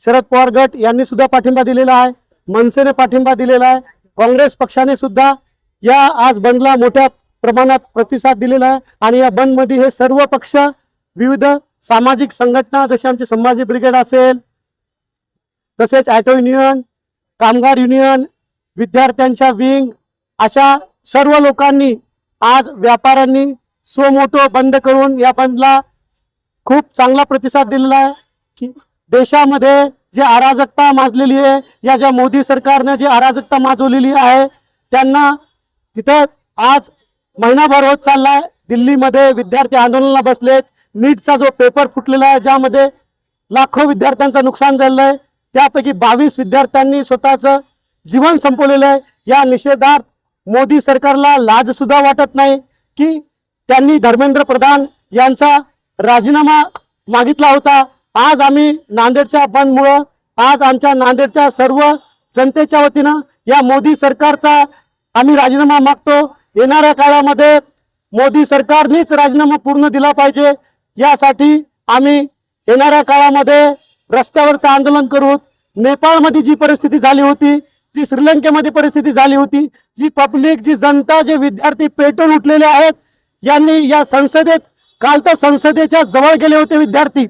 शरद पवार गट यांनी सुद्धा पाठिंबा दिलेला आहे, मनसेने पाठिंबा दिलेला आहे, काँग्रेस पक्षाने सुद्धा या आज बंदला मोठ्या प्रमाणात प्रतिसाद दिलेला आहे। आणि या बंद मध्ये हे सर्व पक्ष, विविध सामाजिक संघटना जसे आमचे संभाजी ब्रिगेड असेल, तसेच ऑटो युनियन, कामगार युनियन, विद्यार्थ्यांच्या विंग, अशा सर्व लोकांनी आज व्यापाऱ्यांनी सोमोटो बंद करून या बंदला खूप चांगला प्रतिसाद दिलेला आहे। की देशामध्ये जी अराजकता माजलेली आहे, या ज्या मोदी सरकारने जी अराजकता माजवलेली आहे, त्यांना तिथं आज महिनाभर होत चाललाय। दिल्लीमध्ये विद्यार्थी आंदोलनाला बसलेत। नीटचा जो पेपर फुटलेला आहे, ज्यामध्ये लाखो विद्यार्थ्यांचं नुकसान झालेलं आहे, त्यापैकी 22 विद्यार्थ्यांनी स्वतःचं जीवन संपवलेलं आहे। या निषेधार्थ मोदी सरकारला लाज सुद्धा वाटत नाही की त्यांनी धर्मेंद्र प्रधान यांचा राजीनामा मागितला होता। आज आम्ही नांदेडच्या बंदमुळं, आज आमच्या नांदेडच्या सर्व जनतेच्या वतीनं या मोदी सरकारचा आम्ही राजीनामा मागतो। येणाऱ्या काळामध्ये मोदी सरकारनेच राजीनामा पूर्ण दिला पाहिजे, यासाठी आम्ही येणाऱ्या काळामध्ये रस्त्यावरचं आंदोलन करू। नेपाळमध्ये जी परिस्थिती झाली होती, जी श्रीलंकेमध्ये परिस्थिती झाली होती, जी पब्लिक, जी जनता, जे विद्यार्थी पेटून उठलेले आहेत, यांनी या संसदेत, काल तर संसदेच्या जवळ गेले होते विद्यार्थी,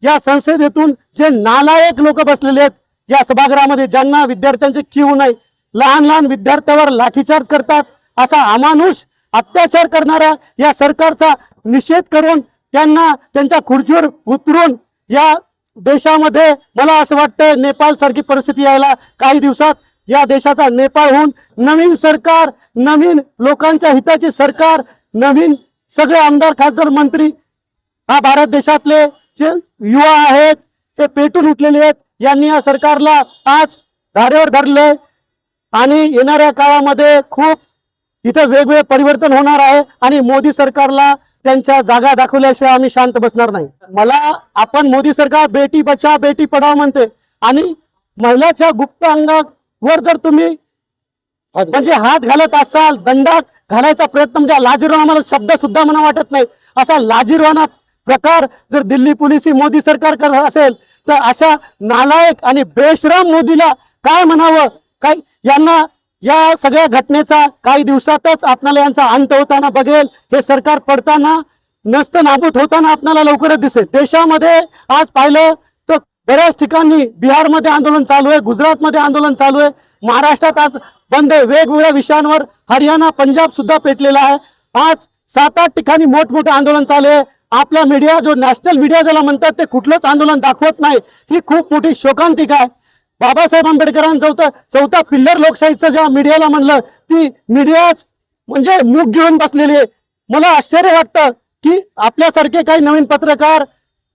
या संसदेतून जे नालायक लोक बसलेले आहेत या सभागृहामध्ये, ज्यांना विद्यार्थ्यांचे कीव नाही, लहान लहान विद्यार्थ्यावर लाठीचार्ज करतात, असा अमानुष अत्याचार करणाऱ्या या सरकारचा निषेध करून त्यांना त्यांच्या खुर्चीवर उतरून या देशामध्ये, मला असं वाटतं नेपाळ सारखी परिस्थिती यायला काही दिवसात या देशाचा नेपाळ होऊन नवीन सरकार, नवीन लोकांच्या हिताची सरकार, नवीन सगळे आमदार, खासदार, मंत्री, हा भारत देशातले जे युवा आहेत ते पेटून उठलेले आहेत, यांनी या सरकारला आज धारेवर धरले। आणि येणाऱ्या काळामध्ये खूप इथे वेगवेगळे परिवर्तन होणार आहे आणि मोदी सरकारला त्यांच्या जागा दाखवल्याशिवाय आम्ही शांत बसणार नाही। मला आपण मोदी सरकार बेटी बचाव बेटी पढाव म्हणते, आणि महिलाच्या गुप्त अंगावर जर तुम्ही म्हणजे हात घालत असाल, दंडात घालायचा प्रयत्न, म्हणजे लाजिरवाणा, मला शब्द सुद्धा मला वाटत नाही, असा लाजिरवाणा प्रकार जर दिल्ली पोलीस ही मोदी सरकार करत असेल, तर अशा नालायक आणि बेशरम मोदीला काय म्हणावं? काय यांना या सगळ्या घटनेचा काही दिवसातच आपल्याला यांचा अंत होताना बघेल। हे सरकार पडताना, नष्ट नाबूद होताना आपल्याला लवकरच दिसेल। देशामध्ये आज पाहिलं तर बऱ्याच ठिकाणी बिहारमध्ये आंदोलन चालू आहे, गुजरातमध्ये आंदोलन चालू आहे, महाराष्ट्रात आज बंद आहे, वेगवेगळ्या विषयांवर हरियाणा, पंजाब सुद्धा पेटलेला आहे। आज 7-8 ठिकाणी मोठमोठे आंदोलन चालू आहे। आपला मीडिया, जो नॅशनल मीडिया ज्याला म्हणतात, ते कुठलंच आंदोलन दाखवत नाही। ही खूप मोठी शोकांतिका आहे। बाबासाहेब आंबेडकरांचं चौथा पिल्लर लोकशाहीचं जेव्हा मीडियाला म्हणलं, ती मीडियाच म्हणजे मूग घेऊन बसलेली आहे। मला आश्चर्य वाटतं की आपल्यासारखे काही नवीन पत्रकार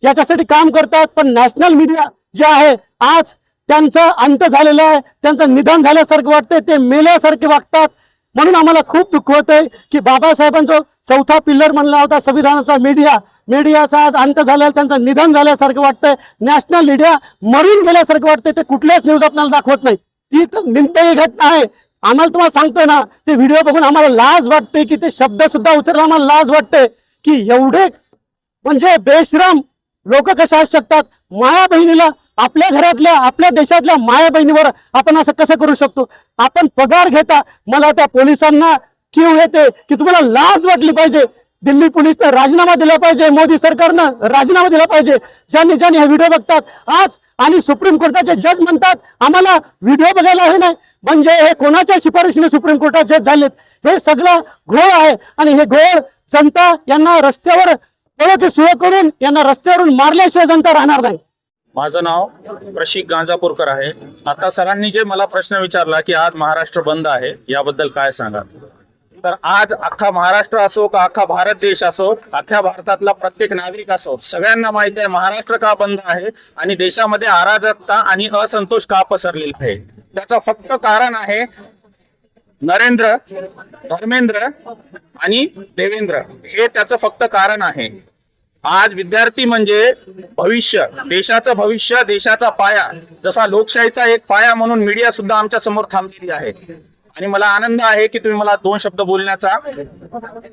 याच्यासाठी काम करतात, पण नॅशनल मीडिया जे आहे आज त्यांचा अंत झालेला आहे, त्यांचं निधन झाल्यासारखं वाटतंय, ते मेल्यासारखे वागतात। म्हणून आम्हाला खूप दुःख होतंय की बाबासाहेबांचा चौथा पिल्लर म्हणला होता संविधानाचा मीडियाचा आज अंत झाला, त्यांचं निधन झाल्यासारखं वाटतंय, नॅशनल मीडिया मरून गेल्यासारखं वाटतंय, ते कुठल्याच न्यूज आपल्याला दाखवत नाही। ती तर निंदनीय घटना आहे। आम्हाला तुम्हाला सांगतोय ना, ते व्हिडिओ बघून आम्हाला लाज वाटते, की ते शब्द सुद्धा उतरला आम्हाला लाज वाटते की एवढे म्हणजे बेशरम लोक कसे असू शकतात। माया बहिणीला, आपल्या घरातल्या, आपल्या देशातल्या माया बहिणीवर आपण असं कसं करू शकतो? आपण पगार घेता, मला त्या पोलिसांना कीव येते की तुम्हाला लाज वाटली पाहिजे, दिल्ली पोलीसनं राजीनामा दिला पाहिजे, मोदी सरकारनं राजीनामा दिला पाहिजे। ज्यांनी हे व्हिडिओ बघतात आज, आणि सुप्रीम कोर्टाचे जज म्हणतात आम्हाला व्हिडिओ बघायला हे नाही, म्हणजे हे कोणाच्या शिफारशीने सुप्रीम कोर्टात जज झालेत? हे सगळं घोळ आहे, आणि हे घोळ जनता यांना रस्त्यावर पळोके सुरू करून यांना रस्त्यावरून मारल्याशिवाय जनता राहणार नाही। माझं नाव प्रशिक गांजापूरकर आहे। आता सरांनी जे मला प्रश्न विचारला की आज महाराष्ट्र बंद आहे, याबद्दल काय सांगा? तर आज अख्खा महाराष्ट्र असो का अख्खा भारत देश असो, अख्ख्या भारतातला प्रत्येक नागरिक असो, सगळ्यांना माहिती आहे महाराष्ट्र का बंद आहे आणि देशामध्ये अराजकता आणि असंतोष का पसरलेला आहे। त्याचं फक्त कारण आहे नरेंद्र, धर्मेंद्र आणि देवेंद्र, हे त्याचं फक्त कारण आहे। आज विद्यार्थी म्हणजे भविष्य, देशाचं भविष्य, देशाचा पाया, जसा लोकशाहीचा एक पाया म्हणून मीडिया सुद्धा आमच्या समोर थांबलेली आहे। आणि मला आनंद आहे की तुम्ही मला 2 शब्द बोलण्याचा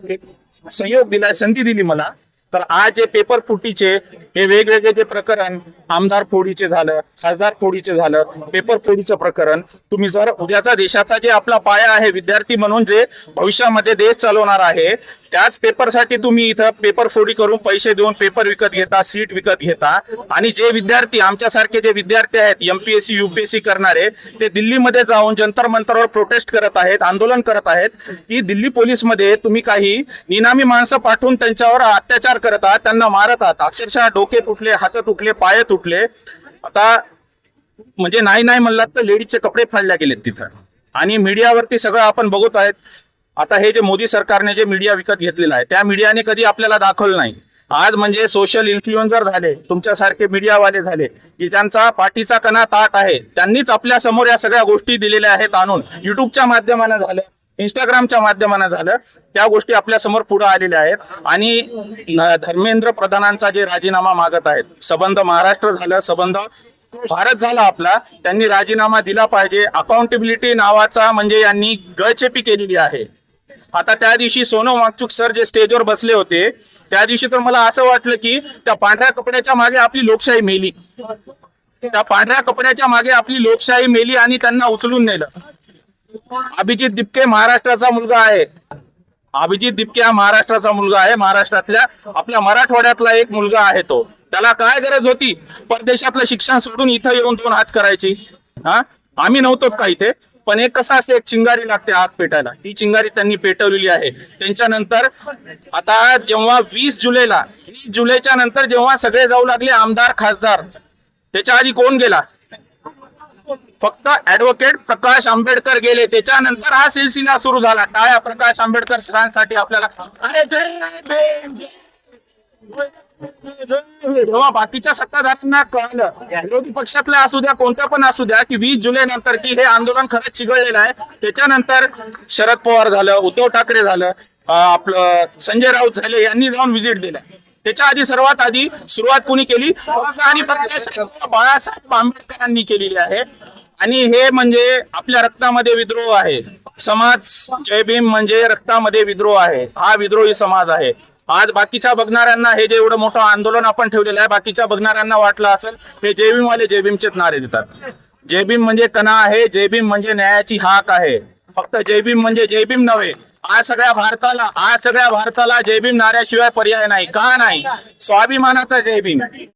एक सहयोग दिलाय, संधी दिली मला। तर आज जे पेपर फुटीचे हे वेगवेगळे जे प्रकरण, आमदार फोडीचे झालं, खासदार फोडीचे झालं, पेपर फोडीचं प्रकरण, तुम्ही जर उद्याचा देशाचा जे आपला पाया आहे, विद्यार्थी म्हणून जे भविष्यामध्ये देश चालवणार आहे, त्याच पेपरसाठी तुम्ही इथं पेपर फोडी करून पैसे देऊन पेपर विकत घेता, सीट विकत घेता. आणि जे विद्यार्थी, आमच्यासारखे जे विद्यार्थी आहेत एमपीएससी युपीएससी करणारे, ते दिल्लीमध्ये जाऊन जंतर मंतरवर प्रोटेस्ट करत आहेत, आंदोलन करत आहेत की दिल्ली पोलीसमध्ये तुम्ही काही निनामी माणसं पाठवून त्यांच्यावर अत्याचार करत आहात, त्यांना मारत आहात. अक्षरशः डोके तुटले, हात तुटले, पाय तुटले. आता म्हणजे नाही म्हणलात तर लेडीजचे कपडे फाडल्या गेलेत तिथं. आणि मीडियावरती सगळं आपण बघत आहेत. आता हे जे मोदी सरकारने जे मीडिया विकत घेतलेला आहे, त्या मीडियाने कधी आपल्याला दाखवलं नाही. आज म्हणजे सोशल इन्फ्लुएन्सर झाले, तुमच्यासारखे मीडियावाले झाले की त्यांचा पाठीचा कणा ताट आहे, त्यांनीच आपल्या समोर या सगळ्या गोष्टी दिलेल्या आहेत आणून. युट्यूबच्या माध्यमाने झालं, इंस्टाग्रामच्या माध्यमाने झालं, त्या गोष्टी आपल्या समोर पुढे आलेल्या आहेत. आणि धर्मेंद्र प्रधानांचा जे राजीनामा मागत आहेत, संबंध महाराष्ट्र झालं, संबंध भारत झाला आपला, त्यांनी राजीनामा दिला पाहिजे. अकाउंटेबिलिटी नावाचा म्हणजे यांनी गळचेपी केलेली आहे. आता त्या दिवशी सोनम वांगचुक सर जे स्टेजवर बसले होते, त्या दिवशी तर मला असं वाटलं की त्या पांढऱ्या कपड्याच्या मागे आपली लोकशाही मेली, त्या पांढऱ्या कपड्याच्या मागे आपली लोकशाही मेली आणि त्यांना उचलून नेलं. अभिजित दिपके महाराष्ट्राचा मुलगा आहे, अभिजित दिपके हा महाराष्ट्राचा मुलगा आहे, महाराष्ट्रातल्या आपल्या मराठवाड्यातला एक मुलगा आहे तो. त्याला काय गरज होती परदेशातलं शिक्षण सोडून इथं येऊन 2 हात करायची? आम्ही नव्हतो का इथे? पण एक कसं असते, एक चिंगारी लागते आग पेटायला, ती चिंगारी त्यांनी पेटवलेली आहे. त्यांच्यानंतर आता जेव्हा 20 जुलैच्या नंतर जेव्हा सगळे जाऊ लागले आमदार खासदार, त्याच्या आधी कोण गेला? फक्त ऍडव्होकेट प्रकाश आंबेडकर गेले. त्याच्यानंतर हा सिलसिला सुरू झाला. काय प्रकाश आंबेडकर सरांसाठी आपल्याला जेव्हा बाकीच्या सत्ताधाऱ्यांना कळलं, विरोधी पक्षातल्या असू द्या, कोणत्या पण असू द्या, की 20 जुलै नंतर की हे आंदोलन खरंच चिघळलेलं आहे, त्याच्यानंतर शरद पवार झालं, उद्धव ठाकरे झालं, आपलं संजय राऊत झाले, यांनी जाऊन व्हिजिट दिल्या. त्याच्या आधी सर्वात आधी सुरुवात कोणी केली? फक्त आणि फक्त बाळासाहेब आंबेडकरांनी केलेली आहे. आणि हे म्हणजे आपल्या रक्तामध्ये विद्रोह आहे. समाज जय भीम म्हणजे रक्तामध्ये विद्रोह आहे, हा विद्रोही समाज आहे. आज बाकीच्या बघणाऱ्यांना हे जे एवढं मोठं आंदोलन आपण ठेवलेलं आहे, बाकीच्या बघणाऱ्यांना वाटलं असेल हे जय भीम वाले जय भीमचेच नारे देतात. जय भीम म्हणजे कणा आहे, जय भीम म्हणजे न्यायाची हाक आहे. फक्त जय भीम म्हणजे जय भीम नव्हे, आज सगळ्या भारताला जय भीम नाऱ्याशिवाय पर्याय नाही. का नाही? स्वाभिमानाचा जय भीम.